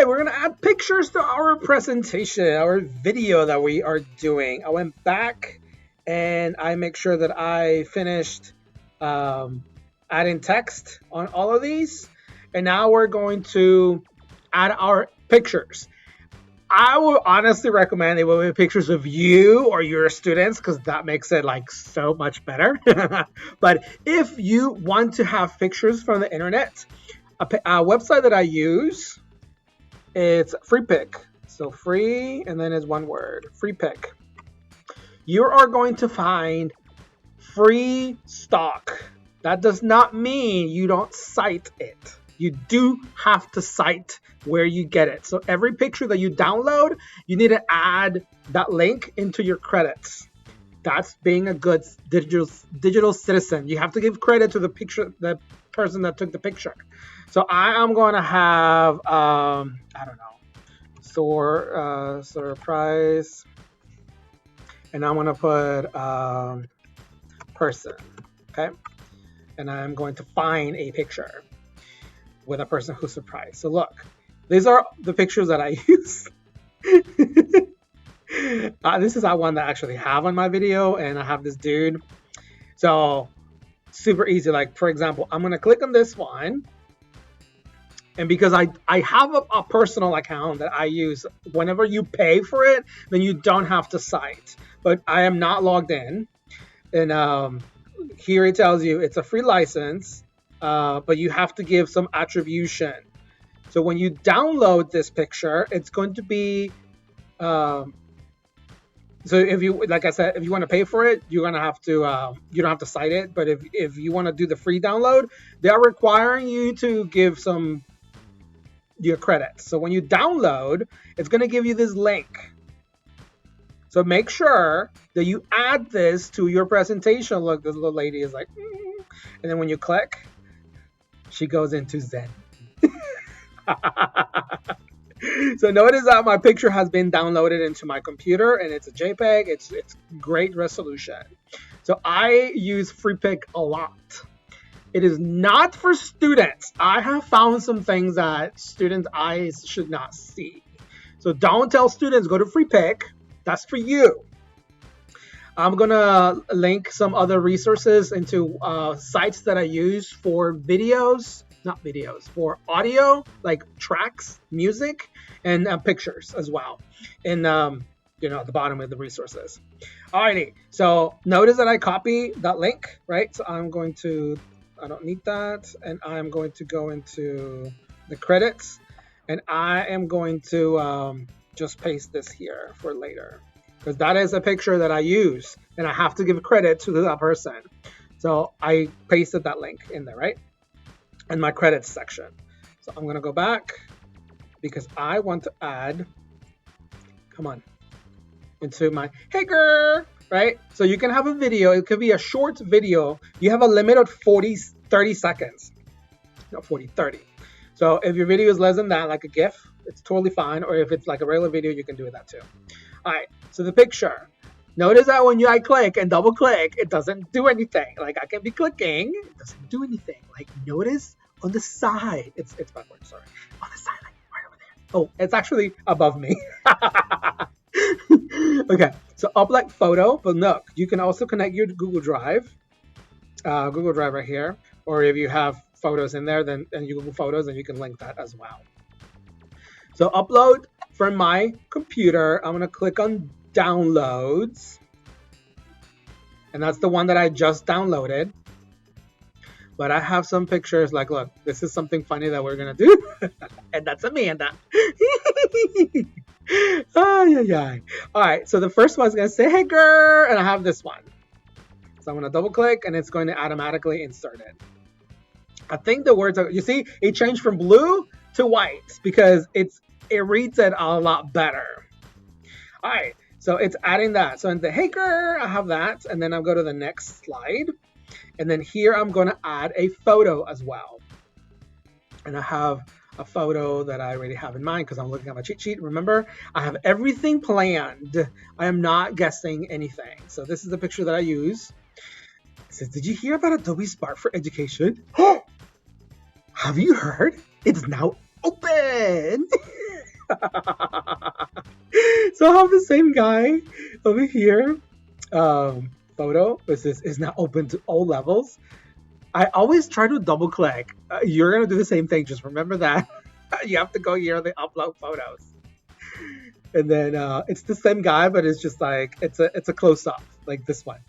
we're going to add pictures to our presentation, our video that we are doing. I went back and I make sure that I finished adding text on all of these. And now we're going to add our pictures. I would honestly recommend it will be pictures of you or your students because that makes it like so much better. But if you want to have pictures from the internet, a website that I use, it's FreePic. So free and then it's one word, FreePic. You are going to find free stock. That does not mean you don't cite it. You do have to cite where you get it. So every picture that you download, you need to add that link into your credits. That's being a good digital citizen. You have to give credit to the person that took the picture. So I am going to have, I don't know, surprise. And I'm going to put person, okay? And I'm going to find a picture with a person who's surprised. So look, these are the pictures that I use. This is one that I actually have on my video, and I have this dude. So super easy. Like for example, I'm gonna click on this one, and because I have a personal account that I use, whenever you pay for it, then you don't have to cite. But I am not logged in, and here it tells you it's a free license. But you have to give some attribution. So when you download this picture, it's going to be, so if you, like I said, if you want to pay for it, you're going to have to, you don't have to cite it. But if you want to do the free download, they're requiring you to give your credits. So when you download, it's going to give you this link. So make sure that you add this to your presentation. Look, this little lady is like, and then when you click, she goes into Zen. So notice that my picture has been downloaded into my computer and it's a JPEG. It's great resolution. So I use FreePic a lot. It is not for students. I have found some things that students' eyes should not see. So don't tell students go to FreePic. That's for you. I'm going to link some other resources into sites that I use for videos, not videos, for audio, like tracks, music, and pictures as well. And, at the bottom of the resources. Alrighty, so notice that I copy that link, right? So I'm going to, I don't need that. And I'm going to go into the credits. And I am going to just paste this here for later. Because that is a picture that I use, and I have to give credit to that person. So I pasted that link in there, right? In my credits section. So I'm going to go back because I want to add, come on, into my, hey girl, right? So you can have a video. It could be a short video. You have a limit of 30 seconds. No, 30. So if your video is less than that, like a GIF, it's totally fine. Or if it's like a regular video, you can do that too. All right, so the picture. Notice that when I click and double click, it doesn't do anything. Like I can be clicking, it doesn't do anything. Like notice on the side, it's backwards, sorry. On the side, like right over there. Oh, it's actually above me. Okay, so upload photo, but look, you can also connect your Google Drive right here. Or if you have photos in there, then and you Google Photos, and you can link that as well. So upload from my computer. I'm gonna click on downloads, and that's the one that I just downloaded. But I have some pictures. Like, look, this is something funny that we're gonna do, and that's Amanda. Oh yeah. All right. So the first one's gonna say, "Hey girl," and I have this one. So I'm gonna double click, and it's going to automatically insert it. I think the words are, you see, it changed from blue to white because it reads it a lot better. All right, so it's adding that. So in the hey girl, I have that, and then I'll go to the next slide, and then here I'm going to add a photo as well. And I have a photo that I already have in mind because I'm looking at my cheat sheet. Remember, I have everything planned. I am not guessing anything. So this is the picture that I use. It says, did you hear about Adobe Spark for Education? Have you heard? It's now open. So I have the same guy over here. Photo is now open to all levels. I always try to double click. You're gonna do the same thing. Just remember that you have to go here and upload photos, and then it's the same guy, but it's just like it's a close up like this one.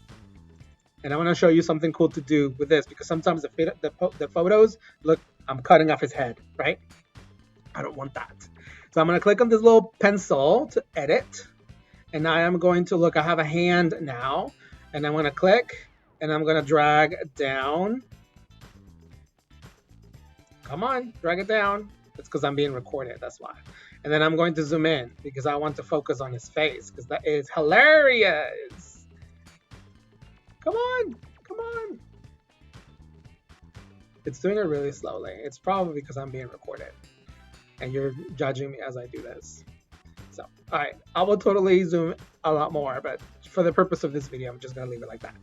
And I want to show you something cool to do with this because sometimes the photos look. I'm cutting off his head, right? I don't want that. So I'm gonna click on this little pencil to edit, and now I'm going to look. I have a hand now, and I'm gonna click, and I'm gonna drag down. Come on, drag it down. It's because I'm being recorded, that's why. And then I'm going to zoom in because I want to focus on his face because that is hilarious. Come on, come on. It's doing it really slowly. It's probably because I'm being recorded and you're judging me as I do this. So, all right, I will totally zoom a lot more, but for the purpose of this video, I'm just gonna leave it like that.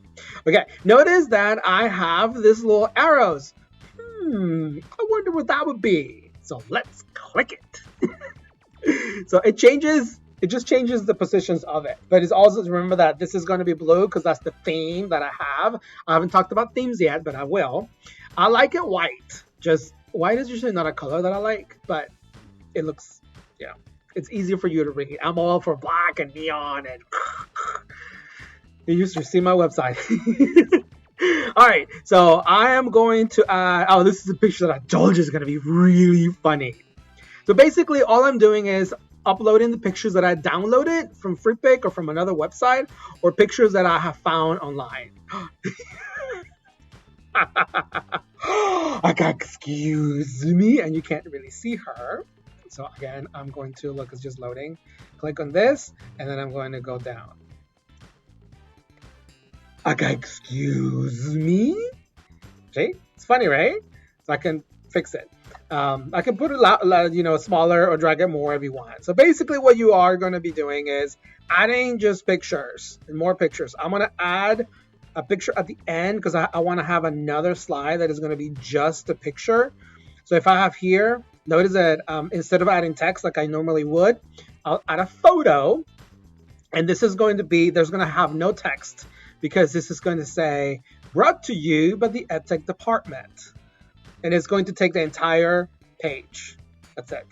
Okay, notice that I have this little arrows. I wonder what that would be. So let's click it. So it just changes the positions of it. But it's also, remember that this is going to be blue because that's the theme that I have. I haven't talked about themes yet, but I will. I like it white. Just white is usually not a color that I like, but it looks, it's easier for you to read. I'm all for black and neon and you should see my website. All right, so I am going to add, oh, this is a picture that I told you is going to be really funny. So basically all I'm doing is uploading the pictures that I downloaded from FreePic or from another website or pictures that I have found online. I got, excuse me, and you can't really see her. So again, I'm going to, look, it's just loading. Click on this, and then I'm going to go down. Okay, excuse me. See, it's funny, right? So I can fix it. I can put it smaller or drag it more if you want. So basically what you are going to be doing is adding just pictures and more pictures. I'm going to add a picture at the end because I want to have another slide that is going to be just a picture. So if I have here, notice that instead of adding text like I normally would, I'll add a photo. And this is going to be, there's going to have no text, because this is going to say, brought to you by the EdTech department. And it's going to take the entire page. That's it.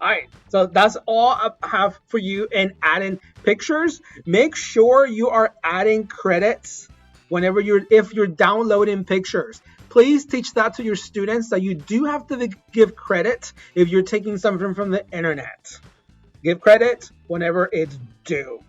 All right, so that's all I have for you in adding pictures. Make sure you are adding credits if you're downloading pictures. Please teach that to your students that you do have to give credit if you're taking something from the internet. Give credit whenever it's due.